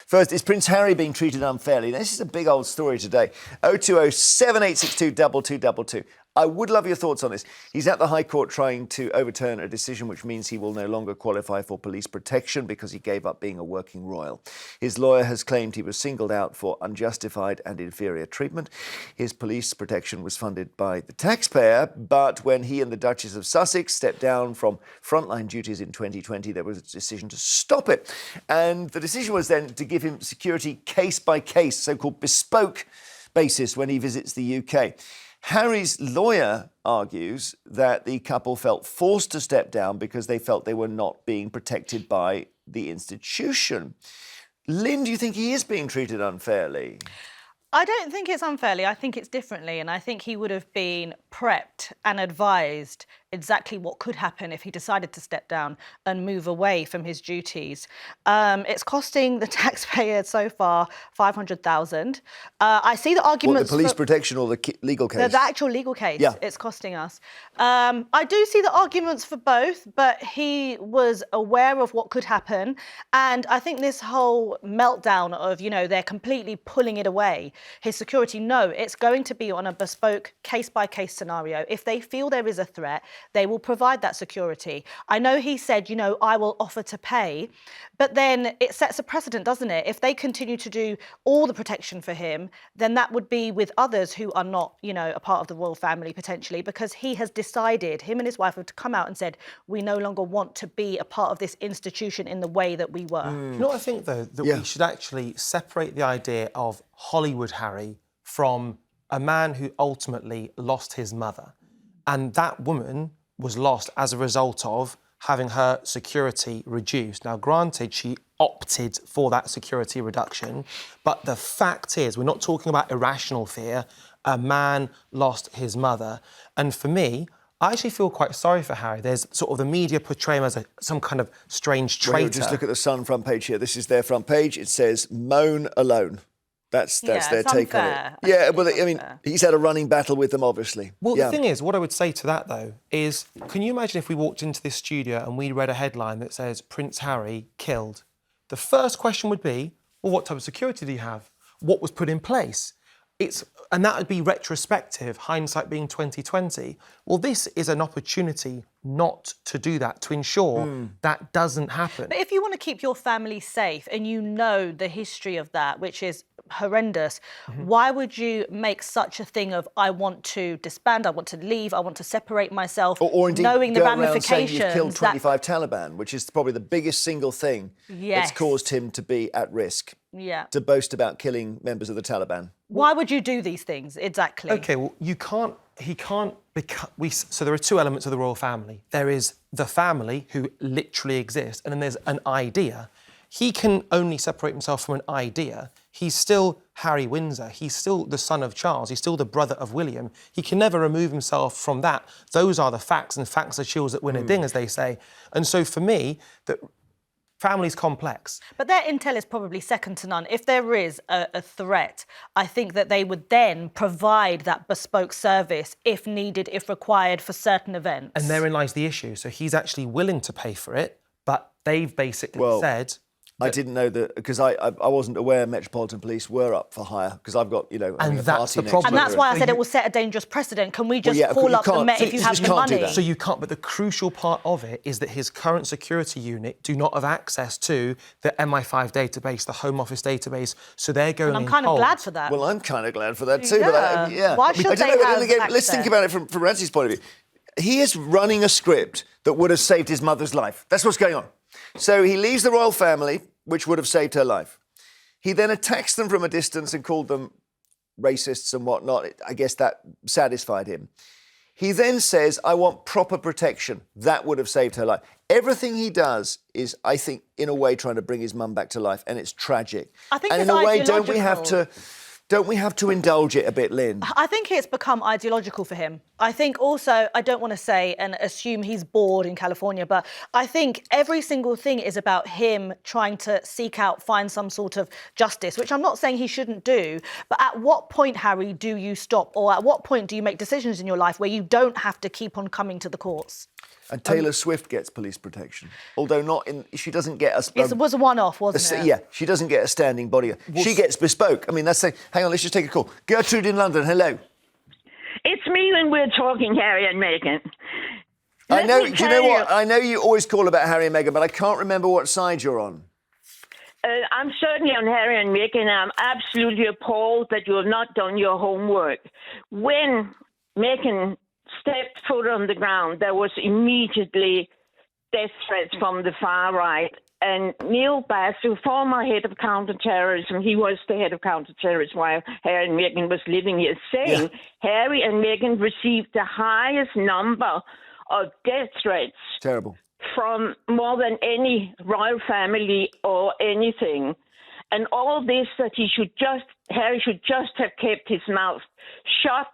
First, is Prince Harry being treated unfairly? Now, this is a big old story today. 020 7862 2222. I would love your thoughts on this. He's at the High Court trying to overturn a decision which means he will no longer qualify for police protection because he gave up being a working royal. His lawyer has claimed he was singled out for unjustified and inferior treatment. His police protection was funded by the taxpayer, but when he and the Duchess of Sussex stepped down from frontline duties in 2020, there was a decision to stop it. And the decision was then to give him security case by case, so-called bespoke basis when he visits the UK. Harry's lawyer argues that the couple felt forced to step down because they felt they were not being protected by the institution. Lynn, do you think he is being treated unfairly? I don't think it's unfairly. I think it's differently. And I think he would have been prepped and advised exactly what could happen if he decided to step down and move away from his duties. It's costing the taxpayer so far $500,000. I see the arguments. What, the police protection or the legal case? The actual legal case. Yeah. It's costing us. I do see the arguments for both, but he was aware of what could happen. And I think this whole meltdown of, they're completely pulling it away, his security, no, it's going to be on a bespoke case-by-case scenario. If they feel there is a threat, they will provide that security. I know he said, I will offer to pay, but then it sets a precedent, doesn't it? If they continue to do all the protection for him, then that would be with others who are not, a part of the royal family potentially, because he has decided, him and his wife have come out and said, we no longer want to be a part of this institution in the way that we were. You know what I think, though? That we should actually separate the idea of Hollywood Harry from a man who ultimately lost his mother. And that woman was lost as a result of having her security reduced. Now, granted, she opted for that security reduction, but the fact is, we're not talking about irrational fear. A man lost his mother. And for me, I actually feel quite sorry for Harry. There's sort of the media portray him as some kind of strange traitor. Well, just look at the Sun front page here. This is their front page. It says, moan alone. That's their take on it. Yeah, well, he's had a running battle with them, obviously. Well, the thing is, what I would say to that, though, is can you imagine if we walked into this studio and we read a headline that says, Prince Harry killed? The first question would be, well, what type of security do you have? What was put in place? And that would be retrospective, hindsight being 2020. Well, this is an opportunity not to do that, to ensure that doesn't happen. But if you want to keep your family safe and you know the history of that, which is horrendous, why would you make such a thing of, I want to disband, I want to leave, I want to separate myself, or indeed knowing the go around ramifications? saying you've killed 25 Taliban, which is probably the biggest single thing that's caused him to be at risk. Yeah. To boast about killing members of the Taliban. Why would you do these things? Exactly. OK, well, so there are two elements of the royal family. There is the family who literally exists, and then there's an idea. He can only separate himself from an idea. He's still Harry Windsor. He's still the son of Charles. He's still the brother of William. He can never remove himself from that. Those are the facts, and facts are shields that win a ding, as they say. And so for me, family's complex. But their intel is probably second to none. If there is a threat, I think that they would then provide that bespoke service if needed, if required, for certain events. And therein lies the issue. So he's actually willing to pay for it, but they've basically said... I didn't know that, because I wasn't aware Metropolitan Police were up for hire, because I've got, and that's the problem. And that's why I said it will set a dangerous precedent. Can we just call up the Met if you have the money? So you can't, but the crucial part of it is that his current security unit do not have access to the MI5 database, the Home Office database, so they're going in I'm kind of glad for that. Well, I'm kind of glad for that too, Yeah. but Why should they have access? Let's think about it from Radzi's point of view. He is running a script that would have saved his mother's life. That's what's going on. So he leaves the royal family, which would have saved her life. He then attacks them from a distance and called them racists and whatnot. I guess that satisfied him. He then says, I want proper protection. That would have saved her life. Everything he does is, I think, in a way, trying to bring his mum back to life, and it's tragic. I think and it's in a way, ideological. Don't we have to indulge it a bit, Lynn? I think it's become ideological for him. I think also, I don't want to say and assume he's bored in California, but I think every single thing is about him trying to find some sort of justice, which I'm not saying he shouldn't do. But at what point, Harry, do you stop? Or at what point do you make decisions in your life where you don't have to keep on coming to the courts? And Taylor Swift gets police protection, although she doesn't get It was a one-off, wasn't it? Yeah, she doesn't get a standing bodyguard. She gets bespoke. I mean, hang on, let's just take a call. Gertrude in London, hello. It's me when we're talking, Harry and Meghan. I know. Do you know what? I know you always call about Harry and Meghan, but I can't remember what side you're on. I'm certainly on Harry and Meghan. I'm absolutely appalled that you have not done your homework. When Meghan stepped foot on the ground, there was immediately death threats from the far right. And Neil Bass, the former head of counterterrorism, he was the head of counterterrorism while Harry and Meghan was living here, saying Harry and Meghan received the highest number of death threats. Terrible. From more than any royal family or anything. And all this that Harry should just have kept his mouth shut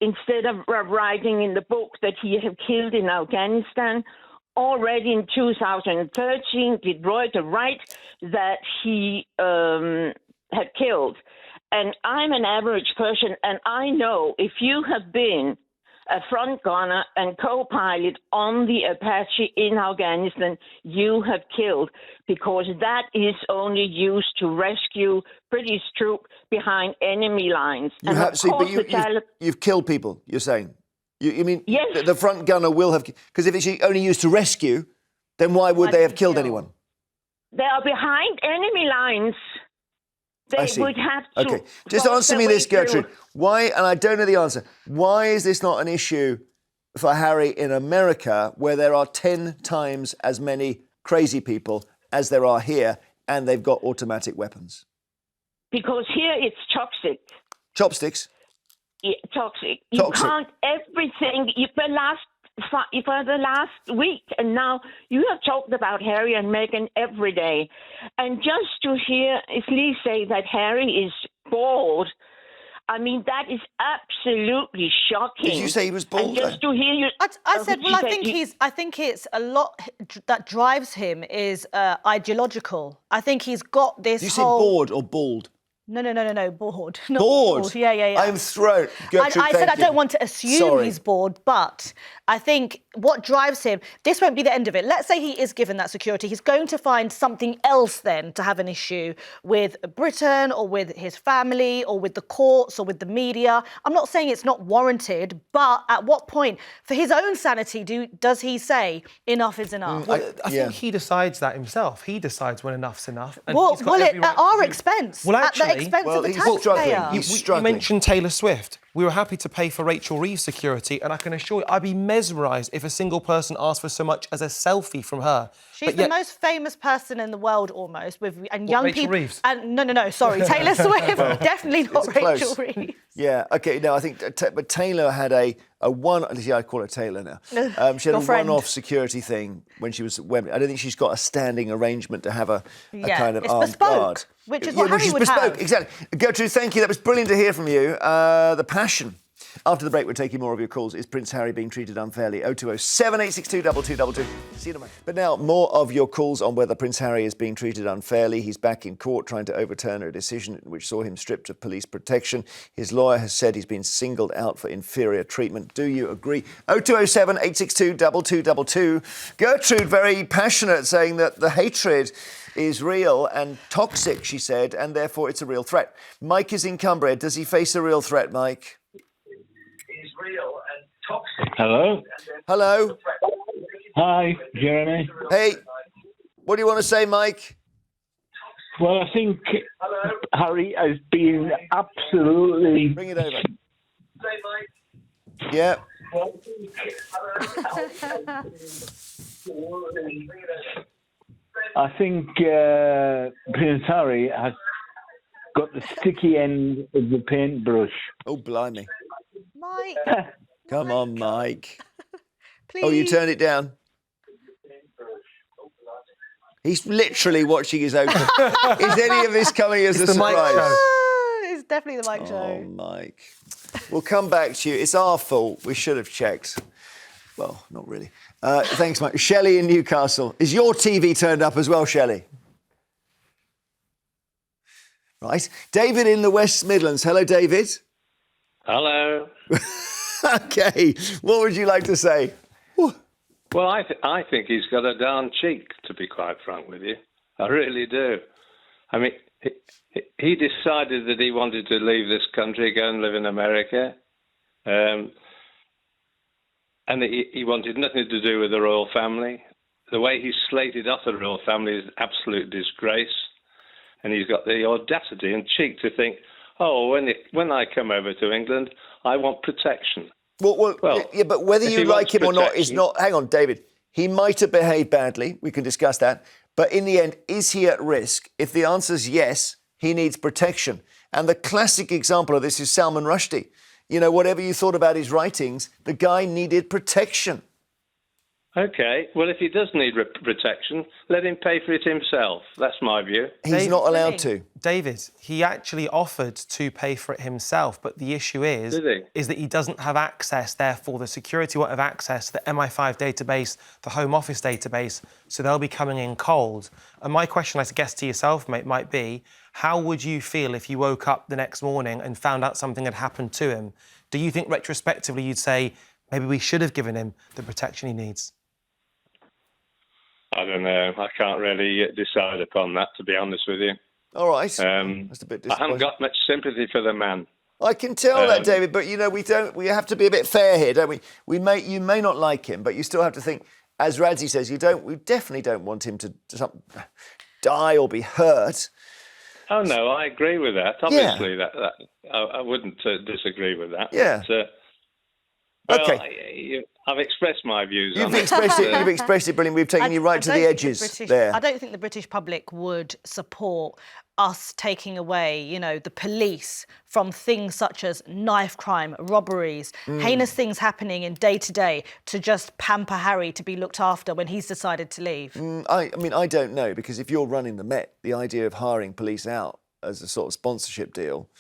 instead of writing in the book that he had killed in Afghanistan. Already in 2013, did Reuters write that he had killed. And I'm an average person, and I know if you have been a front gunner and co-pilot on the Apache in Afghanistan, you have killed, because that is only used to rescue British troops behind enemy lines. You've killed people, you're saying? You mean yes. The front gunner will have... Because if it's only used to rescue, then why would they have killed anyone? They are behind enemy lines. They would have to... Okay, just answer me this, Gertrude. Why, and I don't know the answer, why is this not an issue for Harry in America, where there are 10 times as many crazy people as there are here, and they've got automatic weapons? Because here it's toxic. Chopsticks? Yeah, toxic. You can't everything... For the last week, and now you have talked about Harry and Meghan every day. And just to hear Lee say that Harry is bald, I mean, that is absolutely shocking. Did you say he was bald? And just to hear you... I said, well, I think it's a lot that drives him is ideological. I think he's got this Did you say bored or bald? No, bored. Not bored? Yeah. I'm thrown. Gertrude, I said I don't want to assume he's bored, but I think what drives him, this won't be the end of it. Let's say he is given that security. He's going to find something else then to have an issue with Britain or with his family or with the courts or with the media. I'm not saying it's not warranted, but at what point, for his own sanity, does he say enough is enough? I think he decides that himself. He decides when enough's enough. And well, at our expense? Well, actually, at the expense of the taxpayer? You mentioned Taylor Swift. We were happy to pay for Rachel Reeves' security, and I can assure you, I'd be mesmerised if a single person asked for so much as a selfie from her. She's the most famous person in the world, almost, young Rachel people. Reeves? And no, sorry, Taylor Swift. Definitely not Rachel Reeves. Yeah, okay. No, I think, but Taylor had a one. I call her Taylor now. She had a one-off security thing when she was at Wembley. I don't think she's got a standing arrangement to have a kind of armed guard. Which is what Harry would have. Exactly. Gertrude, thank you. That was brilliant to hear from you. The passion. After the break, we're taking more of your calls. Is Prince Harry being treated unfairly? 020 7862 2222. See you tomorrow. But now, more of your calls on whether Prince Harry is being treated unfairly. He's back in court trying to overturn a decision which saw him stripped of police protection. His lawyer has said he's been singled out for inferior treatment. Do you agree? 0207 862 2222. Gertrude, very passionate, saying that the hatred is real and toxic, she said, and therefore it's a real threat. Mike is in Cumbria. Does he face a real threat, Mike? Real and toxic. Hello. Hello. Hi, Jeremy. Hey, what do you want to say, Mike? Well, I think Harry has been absolutely... Bring it over. Yeah. I think Prince Harry has got the sticky end of the paintbrush. Oh, blimey. Mike. Come on, Mike. Please. Oh, you turned it down. He's literally watching his own. Is any of this coming as a surprise? It's definitely the Mike show. Oh, Mike. We'll come back to you. It's our fault. We should have checked. Well, not really. Thanks, Mike. Shelley in Newcastle. Is your TV turned up as well, Shelley? Right. David in the West Midlands. Hello, David. Hello. OK. What would you like to say? Well, I think he's got a darn cheek, to be quite frank with you. I really do. I mean, he decided that he wanted to leave this country, go and live in America. And he wanted nothing to do with the royal family. The way he's slated off the royal family is absolute disgrace. And he's got the audacity and cheek to think, oh, when I come over to England, I want protection. Well, yeah, but whether you like him or not is not... Hang on, David. He might have behaved badly. We can discuss that. But in the end, is he at risk? If the answer is yes, he needs protection. And the classic example of this is Salman Rushdie. You know, whatever you thought about his writings, the guy needed protection. OK, well, if he does need protection, let him pay for it himself. That's my view. He's not allowed to. David, he actually offered to pay for it himself, but the issue is that he doesn't have access, therefore the security won't have access to the MI5 database, the Home Office database, so they'll be coming in cold. And my question, I guess, to yourself, mate, might be, how would you feel if you woke up the next morning and found out something had happened to him? Do you think retrospectively you'd say, maybe we should have given him the protection he needs? I don't know. I can't really decide upon that, to be honest with you. All right. That's a bit disappointing. I haven't got much sympathy for the man. I can tell that, David, but, you know, we have to be a bit fair here, don't we? You may not like him, but you still have to think, as Radzi says, we definitely don't want him to die or be hurt. Oh, no, I agree with that. Obviously, I wouldn't disagree with that. Yeah. But, OK. I've expressed my views on it. You've expressed it brilliantly. We've taken you right to the edges there. I don't think the British public would support us taking away, you know, the police from things such as knife crime, robberies, heinous things happening in day-to-day to just pamper Harry to be looked after when he's decided to leave. I mean, I don't know, because if you're running the Met, the idea of hiring police out as a sort of sponsorship deal,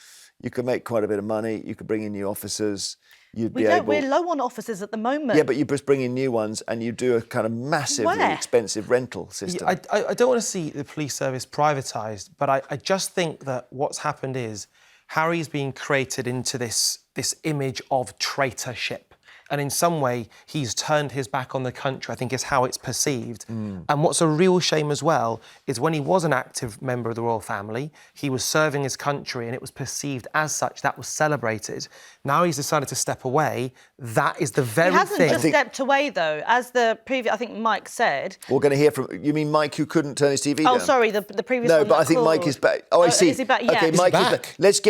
you could make quite a bit of money, you could bring in new officers... We're low on officers at the moment. Yeah, but you just bring in new ones and you do a kind of massively expensive rental system. Yeah, I don't want to see the police service privatised, but I just think that what's happened is Harry's being created into this image of traitorship. And in some way, he's turned his back on the country, I think is how it's perceived. And what's a real shame as well is when he was an active member of the royal family, he was serving his country and it was perceived as such, that was celebrated. Now he's decided to step away. That is the very thing. He hasn't just stepped away, though. As the previous, I think Mike said... We're going to hear from... You mean Mike, who couldn't turn his TV down? Oh, sorry, the previous one. No, but I think Mike is back. Oh, I see. Is he back? Yeah. OK, Mike is back. Let's see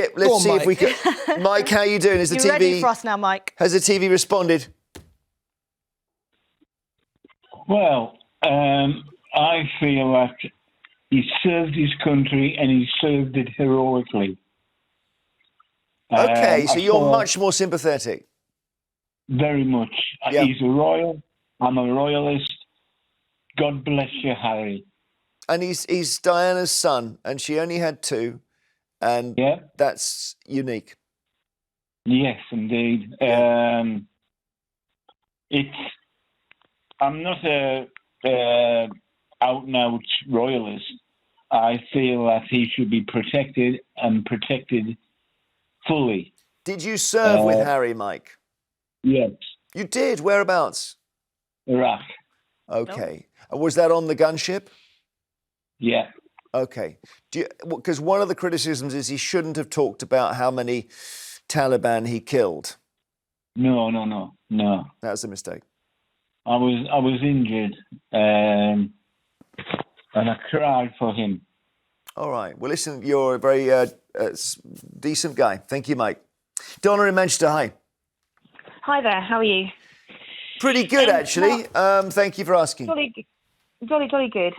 if we can... Mike, how are you doing? Is the TV... ready for us now, Mike? Has the TV responded? Well, I feel that he served his country and he served it heroically. OK, so you're much more sympathetic. Very much. Yeah. He's a royal. I'm a royalist. God bless you, Harry. And he's Diana's son, and she only had two, and that's unique. Yes, indeed. I'm not a out-and-out royalist. I feel that he should be protected and protected fully. Did you serve with Harry, Mike? Yes. You did? Whereabouts? Iraq. OK. And was that on the gunship? Yeah. OK. Because one of the criticisms is he shouldn't have talked about how many Taliban he killed. No. That was a mistake. I was injured, and I cried for him. All right. Well, listen, you're a very decent guy. Thank you, Mike. Donna in Manchester, hi. Hi there. How are you? Pretty good, actually. Thank you for asking. Jolly good.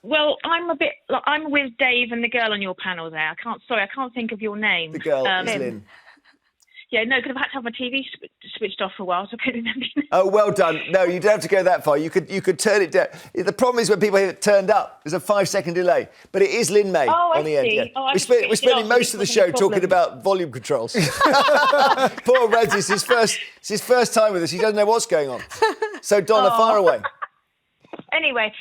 Well, I'm with Dave and the girl on your panel there. I can't think of your name. The girl is Lynn. Yeah, no, because I've had to have my TV switched off for a while, so I couldn't remember. Oh, well done. No, you don't have to go that far. You could turn it down. The problem is when people hear it turned up, there's a 5-second delay. But it is Lin Mei on the end. Yeah. Oh, we're spending most of the show talking about volume controls. Poor Radzi, it's his first time with us. He doesn't know what's going on. So, Donna, fire away. Anyway,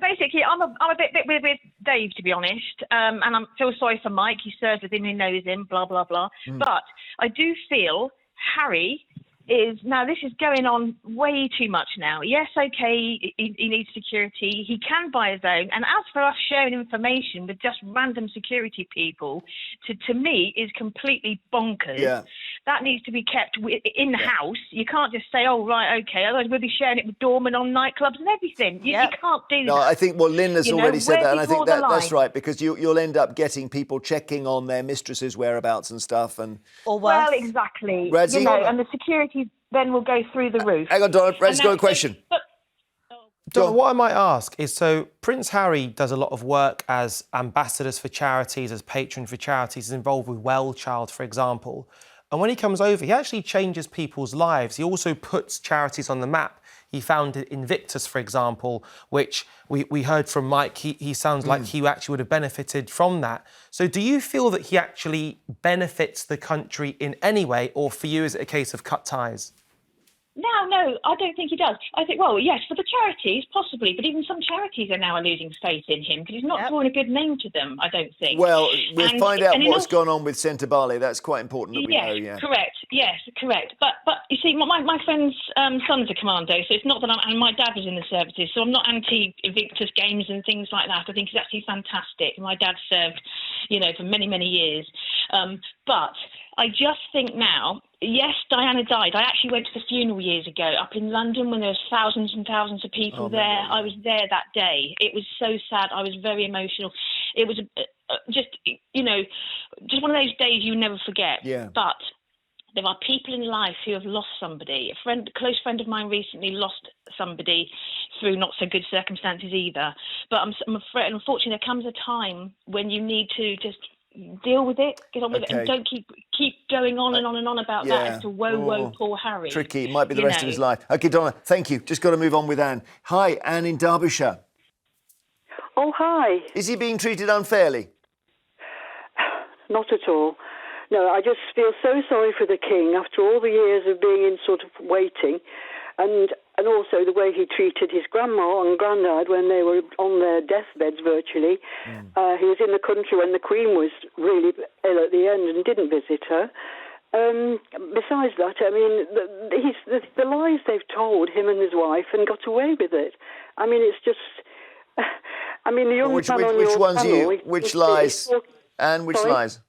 basically, I'm a bit with Dave, to be honest, and I feel sorry for Mike. He serves with him, he knows him, blah, blah, blah. But I do feel Harry is, now this is going on way too much now. Yes, okay, he needs security. He can buy his own. And as for us sharing information with just random security people, to me is completely bonkers. Yeah. That needs to be kept in the house. You can't just say, oh, right, okay, otherwise we'll be sharing it with doormen on nightclubs and everything. You can't do that. No, I think, well, Lynn has already said that, and I think that's line? right, because you'll end up getting people checking on their mistresses' whereabouts and stuff. And well, exactly. Radzi? And the security then will go through the roof. Hang on, Donna, Radzi's got a question. Donna, what I might ask is, so Prince Harry does a lot of work as ambassadors for charities, as patron for charities, he's involved with Well Child, for example. And when he comes over, he actually changes people's lives. He also puts charities on the map. He founded Invictus, for example, which we heard from Mike. He sounds like he actually would have benefited from that. So do you feel that he actually benefits the country in any way, or for you is it a case of cut ties? No, I don't think he does. I think, well, yes, for the charities, possibly, but even some charities are now losing faith in him because he's not drawing a good name to them, I don't think. Well, we'll find out what's gone on with Centre Barley. That's quite important that we know, yeah. Correct. Yes, correct. But you see, my friend's son's a commando, so it's not that and my dad was in the services, so I'm not anti-Invictus games and things like that. I think he's actually fantastic. My dad served, for many, many years. But I just think now, yes, Diana died. I actually went to the funeral years ago up in London when there was thousands and thousands of people there. I was there that day. It was so sad. I was very emotional. It was just one of those days you never forget. Yeah. But there are people in life who have lost somebody. A close friend of mine recently lost somebody through not so good circumstances either. But I'm afraid, unfortunately, there comes a time when you need to just deal with it, get on with it, and don't keep going on and on and on about that as to woe, poor Harry. Tricky. It might be the rest of his life. OK, Donna, thank you. Just got to move on with Anne. Hi, Anne in Derbyshire. Oh, hi. Is he being treated unfairly? Not at all. No, I just feel so sorry for the King after all the years of being in sort of waiting, and also the way he treated his grandma and granddad when they were on their deathbeds virtually. He was in the country when the Queen was really ill at the end and didn't visit her. Besides that, I mean, the lies they've told him and his wife and got away with it. I mean, it's just... I mean, the young man on your panel... Which lies? And which lies?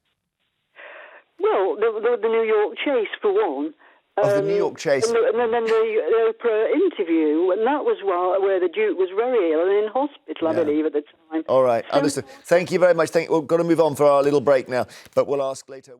Well, the New York chase, for one. The New York chase. And then the Oprah interview, and that was where the Duke was very ill and in hospital, I believe, at the time. All right, understood. Thank you very much. We've got to move on for our little break now, but we'll ask later.